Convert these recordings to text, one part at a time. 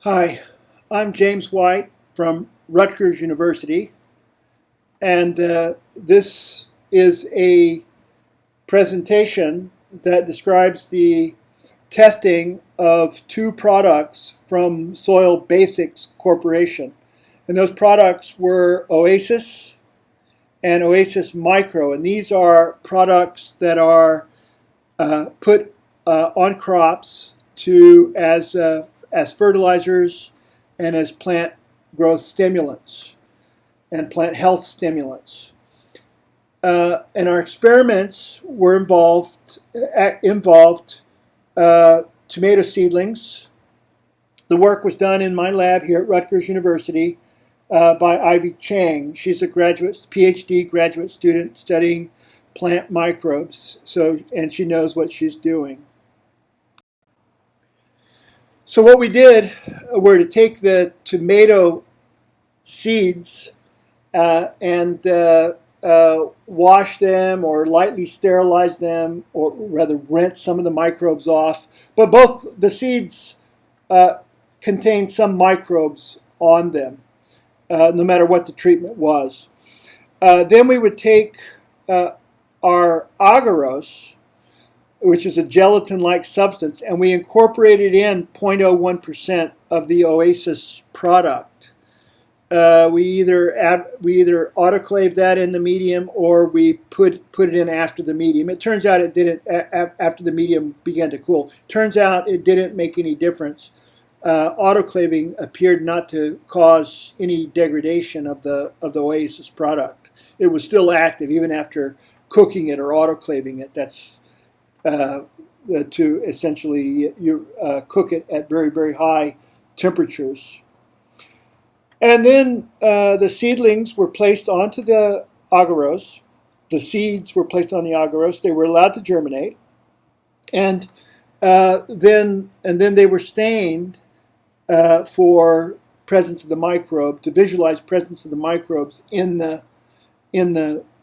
Hi, I'm James White from Rutgers University, and this is a presentation that describes the testing of two products from Soil Basics Corporation. And those products were Oasis and Oasis Micro, and these are products that are put on crops as fertilizers and as plant growth stimulants and plant health stimulants. And our experiments were involved tomato seedlings. The work was done in my lab here at Rutgers University by Ivy Chang. She's a PhD graduate student studying plant microbes, and she knows what she's doing. So what we did were to take the tomato seeds and wash them or lightly sterilize them, or rather rinse some of the microbes off. But both the seeds contain some microbes on them, no matter what the treatment was. Then we would take our agarose, which is a gelatin-like substance, and we incorporated in 0.01% of the Oasis product. We either autoclave that in the medium, or we put it in after the medium. It turns out it didn't. After the medium began to cool, turns out it didn't make any difference. Autoclaving appeared not to cause any degradation of the Oasis product. It was still active even after cooking it or autoclaving it. That's to essentially cook it at very, very high temperatures. And then the seedlings were placed onto the agarose. The seeds were placed on the agarose. They were allowed to germinate, and then they were stained for presence of the microbe, to visualize presence of the microbes in the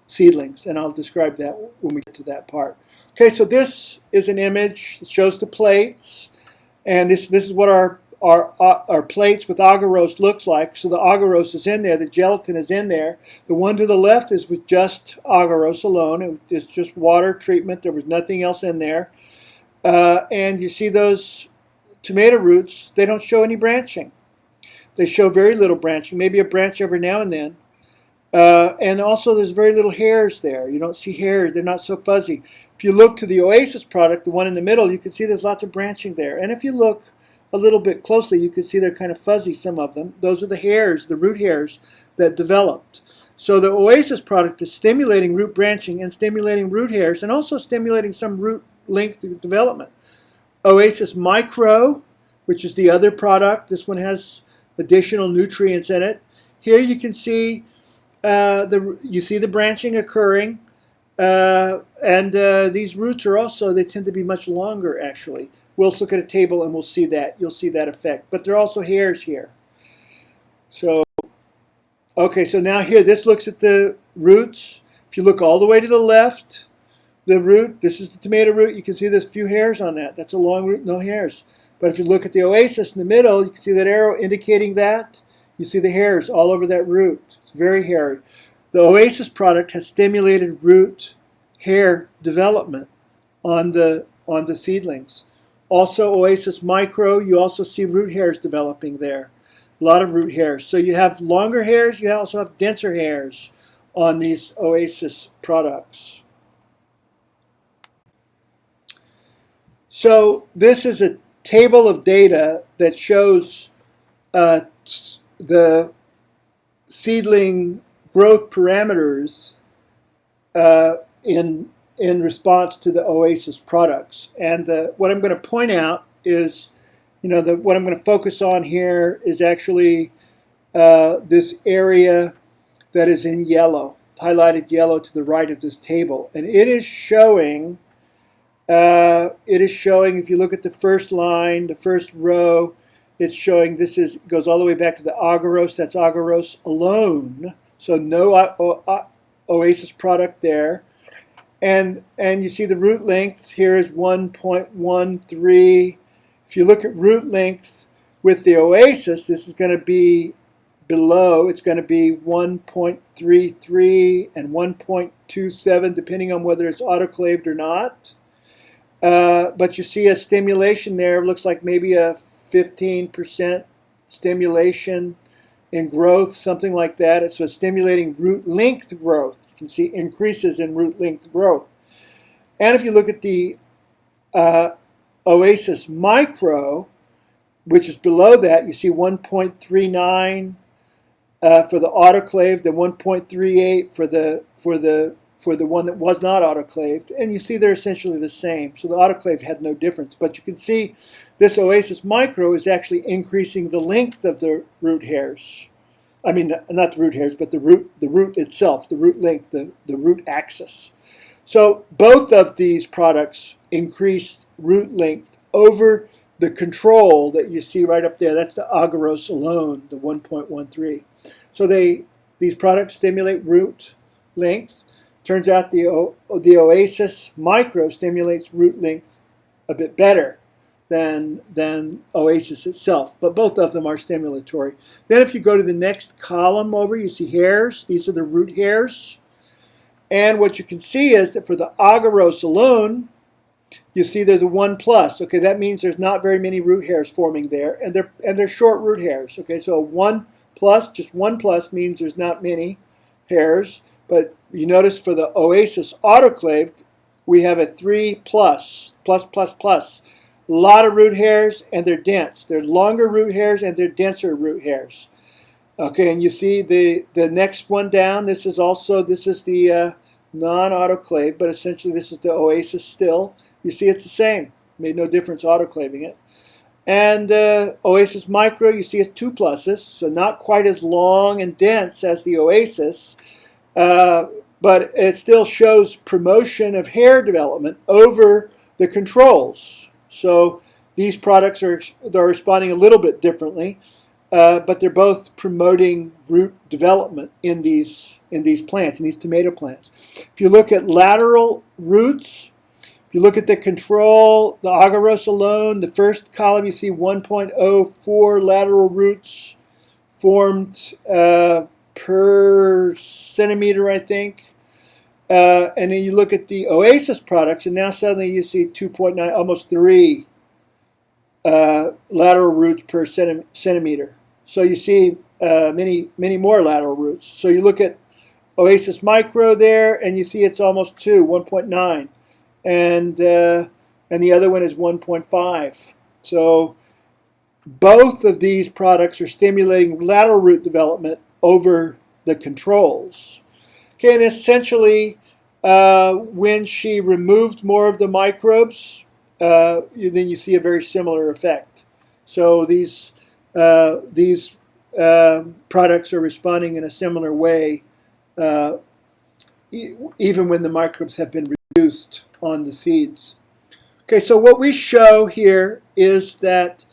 seedlings, and I'll describe that when we get to that part. Okay, so this is an image that shows the plates, and this is what our plates with agarose looks like. So the agarose is in there, the gelatin is in there. The one to the left is with just agarose alone. It's just water treatment. There was nothing else in there. And you see those tomato roots, they don't show any branching. They show very little branching, maybe a branch every now and then. And also there's very little hairs there. You don't see hairs. They're not so fuzzy. If you look to the Oasis product, the one in the middle, you can see there's lots of branching there. And if you look a little bit closely, you can see they're kind of fuzzy, some of them. Those are the hairs, the root hairs that developed. So the Oasis product is stimulating root branching and stimulating root hairs and also stimulating some root length development. Oasis Micro, which is the other product, this one has additional nutrients in it. Here you can see the branching occurring, and these roots are also, they tend to be much longer actually. We'll look at a table and we'll see that. You'll see that effect. But there are also hairs here. So, okay, so now here, this looks at the roots. If you look all the way to the left, the root, this is the tomato root, you can see there's a few hairs on that. That's a long root, no hairs. But if you look at the Oasis in the middle, you can see that arrow indicating that. You see the hairs all over that root. It's very hairy. The Oasis product has stimulated root hair development on the seedlings. Also, Oasis Micro, you also see root hairs developing there. A lot of root hairs. So you have longer hairs, you also have denser hairs on these Oasis products. So this is a table of data that shows the seedling growth parameters in response to the Oasis products. And what I'm going to point out is, what I'm going to focus on here is actually this area that is in yellow, highlighted yellow to the right of this table. And it is showing, if you look at the first line, the first row, it's showing goes all the way back to the agarose. That's agarose alone. So no Oasis product there. And you see the root length here is 1.13. If you look at root length With the Oasis, this is going to be below. It's going to be 1.33 and 1.27, depending on whether it's autoclaved or not. But you see a stimulation there. It looks like maybe a 15% stimulation in growth, something like that. So it's stimulating root length growth. You can see increases in root length growth. And if you look at the Oasis Micro, which is below that, you see 1.39 for the autoclaved and 1.38 for the one that was not autoclaved, and you see they're essentially the same. So the autoclaved had no difference, but you can see this Oasis Micro is actually increasing the length of the root hairs. I mean, not the root hairs, but the root itself, the root length, the root axis. So both of these products increase root length over the control that you see right up there. That's the agarose alone, the 1.13. So these products stimulate root length. Turns out the Oasis Micro stimulates root length a bit better than Oasis itself, but both of them are stimulatory. Then if you go to the next column over, you see hairs. These are the root hairs. And what you can see is that for the agarose alone, you see there's a 1 plus. Okay, that means there's not very many root hairs forming there, and they're short root hairs. Okay, so 1 plus, just 1 plus means there's not many hairs. But you notice for the Oasis autoclaved, we have a 3 plus, plus, plus, plus. A lot of root hairs, and they're dense. They're longer root hairs, and they're denser root hairs. Okay, and you see the next one down. This is the non-autoclave, but essentially this is the Oasis still. You see it's the same. Made no difference autoclaving it. And Oasis Micro, you see it's 2 pluses, so not quite as long and dense as the Oasis, but it still shows promotion of hair development over the controls. So these products are responding a little bit differently, but they're both promoting root development in these plants, in these tomato plants. If you look at lateral roots, if you look at the control, the agarose alone, the first column you see 1.04 lateral roots formed per centimeter, I think. And then you look at the Oasis products, and now suddenly you see 2.9, almost 3 lateral roots per centimeter. So you see many more lateral roots. So you look at Oasis Micro there, and you see it's almost 2, 1.9. And the other one is 1.5. So both of these products are stimulating lateral root development over the controls. Okay, and essentially, when she removed more of the microbes, then you see a very similar effect. So these products are responding in a similar way, even when the microbes have been reduced on the seeds. Okay, so what we show here is that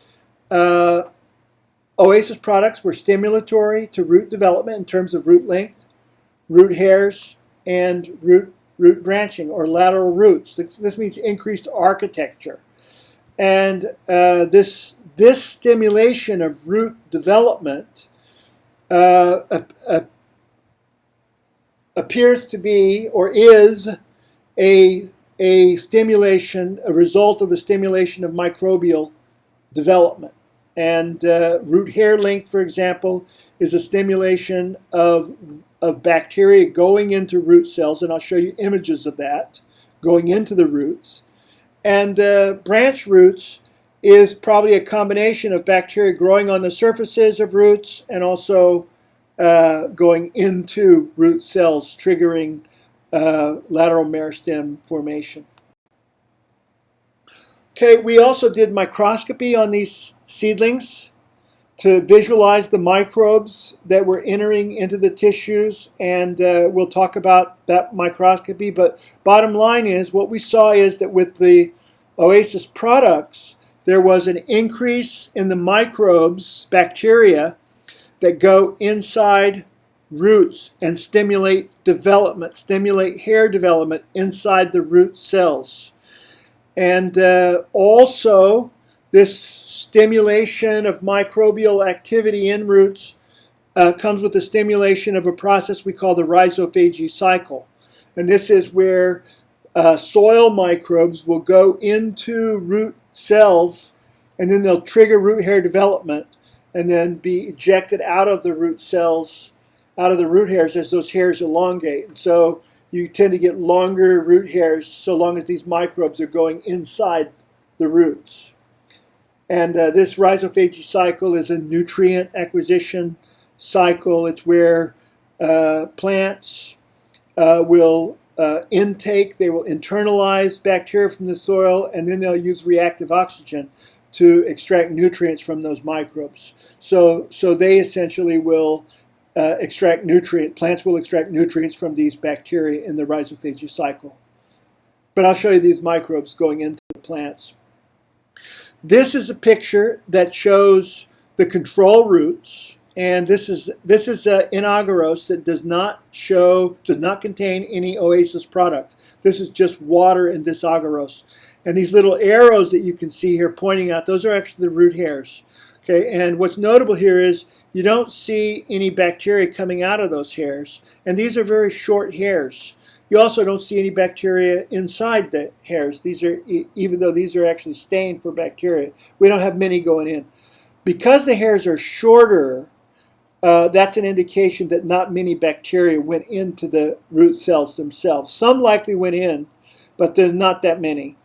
Oasis products were stimulatory to root development in terms of root length, root hairs, and root branching or lateral roots. This means increased architecture. And this stimulation of root development appears to be or is a stimulation, a result of the stimulation of microbial development. And root hair length, for example, is a stimulation of bacteria going into root cells, and I'll show you images of that, going into the roots. And branch roots is probably a combination of bacteria growing on the surfaces of roots and also going into root cells, triggering lateral meristem formation. Okay, we also did microscopy on these seedlings to visualize the microbes that were entering into the tissues, and we'll talk about that microscopy. But bottom line is, what we saw is that with the Oasis products, there was an increase in the microbes, bacteria, that go inside roots and stimulate development, stimulate hair development inside the root cells. And also, This stimulation of microbial activity in roots comes with the stimulation of a process we call the rhizophagy cycle. And this is where soil microbes will go into root cells, and then they'll trigger root hair development and then be ejected out of the root cells, out of the root hairs as those hairs elongate. And so you tend to get longer root hairs so long as these microbes are going inside the roots. And this rhizophagy cycle is a nutrient acquisition cycle. It's where plants will intake, they will internalize bacteria from the soil, and then they'll use reactive oxygen to extract nutrients from those microbes. So they essentially will plants will extract nutrients from these bacteria in the rhizophagy cycle. But I'll show you these microbes going into the plants. This is a picture that shows the control roots, and this is an agarose that does not contain any Oasis product. This is just water in this agarose. And these little arrows that you can see here pointing out, those are actually the root hairs. Okay, and what's notable here is you don't see any bacteria coming out of those hairs, and these are very short hairs. You also don't see any bacteria inside the hairs. These are, even though these are actually stained for bacteria, we don't have many going in. Because the hairs are shorter, that's an indication that not many bacteria went into the root cells themselves. Some likely went in, but there's not that many.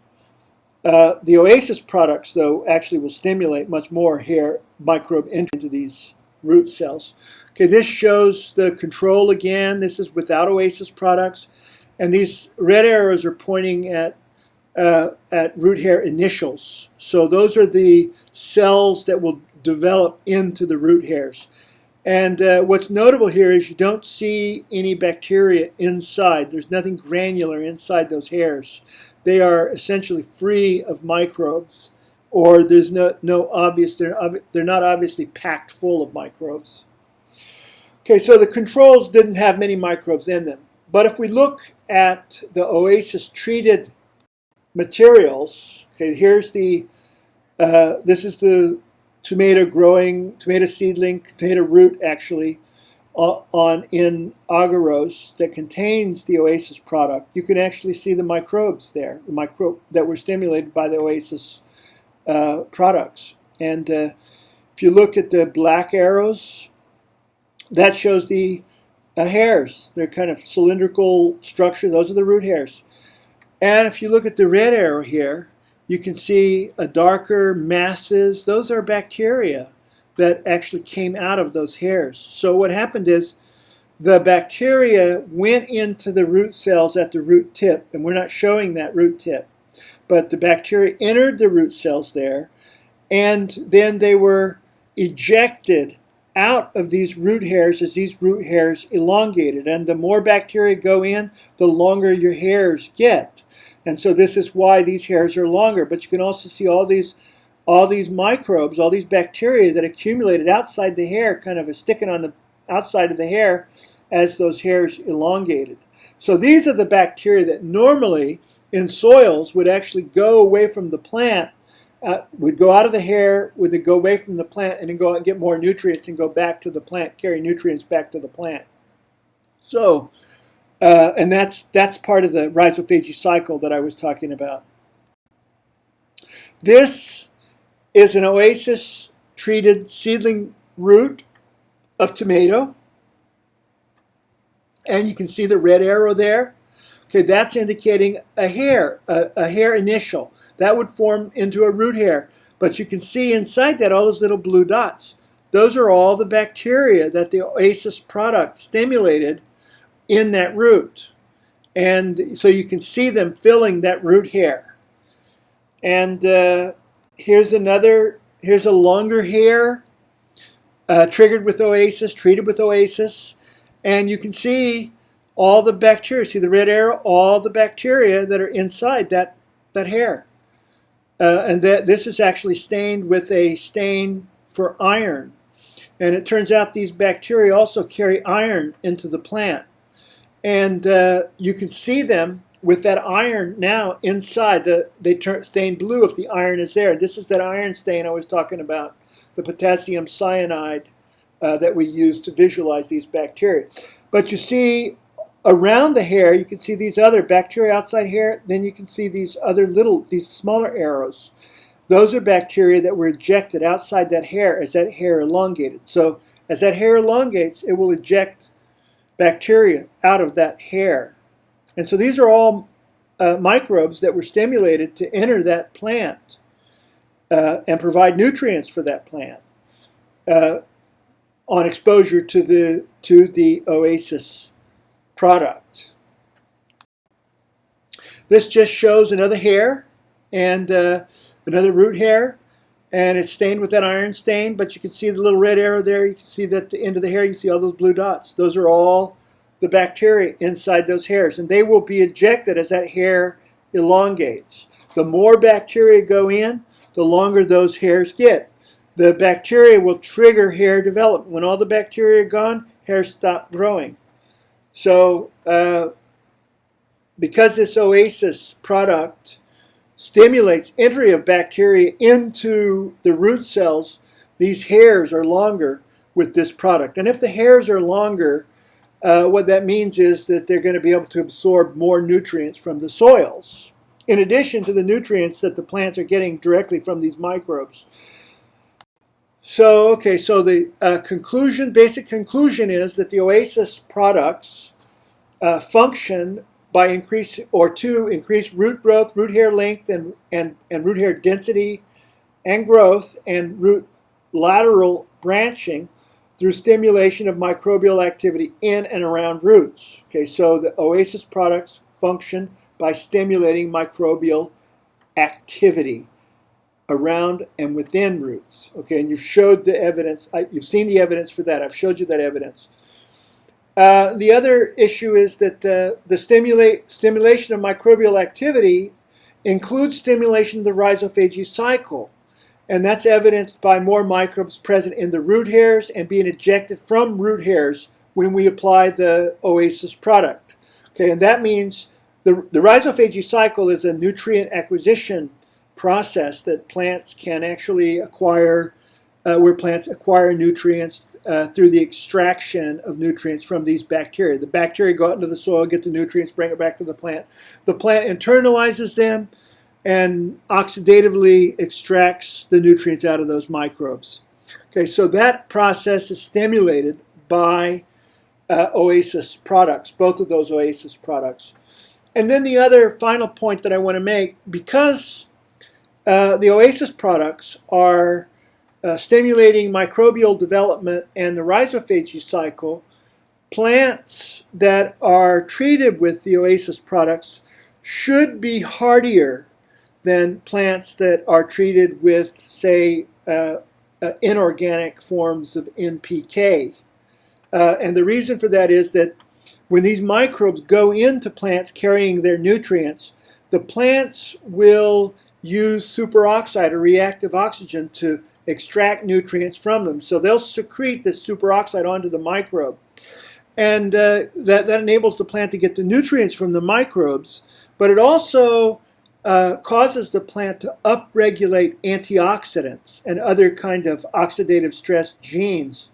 The Oasis products, though, actually will stimulate much more hair microbe into these root cells. Okay, this shows the control again. This is without Oasis products. And these red arrows are pointing at root hair initials. So those are the cells that will develop into the root hairs. And what's notable here is you don't see any bacteria inside. There's nothing granular inside those hairs. They are essentially free of microbes, or there's no obvious, they're not obviously packed full of microbes. Okay, so the controls didn't have many microbes in them. But if we look at the Oasis treated materials, okay, here's this is the tomato seedling, tomato root actually, in agarose that contains the Oasis product. You can actually see the microbes there, the microbe that were stimulated by the Oasis products. And if you look at the black arrows, that shows the hairs. They're kind of cylindrical structure. Those are the root hairs. And if you look at the red arrow here, you can see a darker masses. Those are bacteria that actually came out of those hairs. So what happened is the bacteria went into the root cells at the root tip, and we're not showing that root tip, but the bacteria entered the root cells there, and then they were ejected out of these root hairs as these root hairs elongated. And the more bacteria go in, the longer your hairs get. And so this is why these hairs are longer. But you can also see all these microbes, all these bacteria that accumulated outside the hair, kind of sticking on the outside of the hair as those hairs elongated. So these are the bacteria that normally in soils would actually go away from the plant, would go out of the hair, would go away from the plant, and then go out and get more nutrients and go back to the plant, carry nutrients back to the plant. So, and that's part of the rhizophagy cycle that I was talking about. This is an Oasis treated seedling root of tomato. And you can see the red arrow there. Okay, that's indicating a hair initial. That would form into a root hair. But you can see inside that all those little blue dots. Those are all the bacteria that the Oasis product stimulated in that root. And so you can see them filling that root hair. And here's a longer hair triggered with Oasis, treated with Oasis. And you can see all the bacteria. See the red arrow? All the bacteria that are inside that hair. And this is actually stained with a stain for iron. And it turns out these bacteria also carry iron into the plant. And you can see them with that iron now inside. They stain blue if the iron is there. This is that iron stain I was talking about, the potassium cyanide that we use to visualize these bacteria. But you see around the hair, you can see these other bacteria outside hair. Then you can see these smaller arrows. Those are bacteria that were ejected outside that hair as that hair elongated. So as that hair elongates, it will eject bacteria out of that hair. And so these are all microbes that were stimulated to enter that plant and provide nutrients for that plant on exposure to the Oasis product. This just shows another hair and another root hair, and it's stained with that iron stain, but you can see the little red arrow there. You can see that at the end of the hair, you see all those blue dots. Those are all the bacteria inside those hairs, and they will be ejected as that hair elongates. The more bacteria go in, the longer those hairs get. The bacteria will trigger hair development. When all the bacteria are gone, hairs stop growing. So because this Oasis product stimulates entry of bacteria into the root cells, these hairs are longer with this product. And if the hairs are longer, what that means is that they're going to be able to absorb more nutrients from the soils, in addition to the nutrients that the plants are getting directly from these microbes. So, okay, so the basic conclusion is that the Oasis products function by increase root growth, root hair length, and root hair density and growth, and root lateral branching through stimulation of microbial activity in and around roots. Okay, so the Oasis products function by stimulating microbial activity around and within roots. Okay, and you've showed the evidence. You've seen the evidence for that. I've showed you that evidence. The other issue is that the stimulation of microbial activity includes stimulation of the rhizophagy cycle. And that's evidenced by more microbes present in the root hairs and being ejected from root hairs when we apply the Oasis product. Okay, and that means the rhizophagy cycle is a nutrient acquisition process that plants can actually acquire, where plants acquire nutrients through the extraction of nutrients from these bacteria. The bacteria go out into the soil, get the nutrients, bring it back to the plant. The plant internalizes them and oxidatively extracts the nutrients out of those microbes. Okay, so that process is stimulated by Oasis products, both of those Oasis products. And then the other final point that I want to make, because the Oasis products are stimulating microbial development and the rhizophagy cycle, plants that are treated with the Oasis products should be hardier than plants that are treated with, say, inorganic forms of NPK. And the reason for that is that when these microbes go into plants carrying their nutrients, the plants will use superoxide or reactive oxygen to extract nutrients from them. So they'll secrete this superoxide onto the microbe. And that enables the plant to get the nutrients from the microbes, but it also causes the plant to upregulate antioxidants and other kind of oxidative stress genes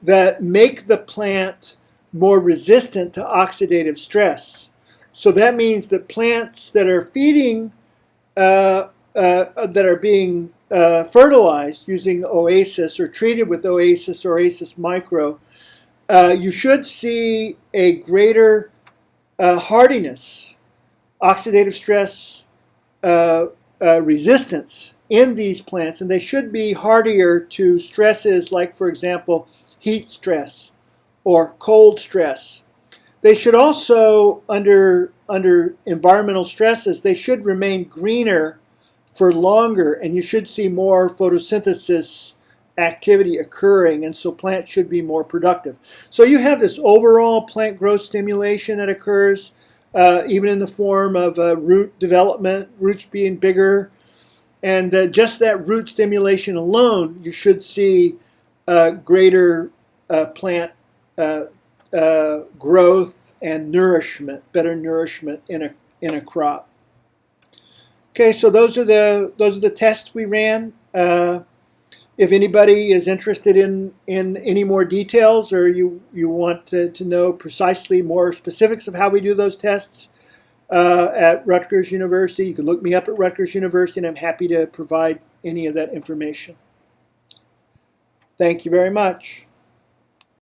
that make the plant more resistant to oxidative stress. So that means that plants that are feeding, that are being fertilized using Oasis or treated with Oasis or Oasis Micro, you should see a greater hardiness, oxidative stress resistance in these plants, and they should be hardier to stresses like, for example, heat stress or cold stress. They should also, under environmental stresses, they should remain greener for longer, and you should see more photosynthesis activity occurring, and so plants should be more productive. So you have this overall plant growth stimulation that occurs even in the form of root development, roots being bigger, and just that root stimulation alone, you should see greater plant growth and nourishment, better nourishment in a crop. Okay, so those are the tests we ran. If anybody is interested in any more details, or you want to know precisely more specifics of how we do those tests at Rutgers University, you can look me up at Rutgers University, and I'm happy to provide any of that information. Thank you very much.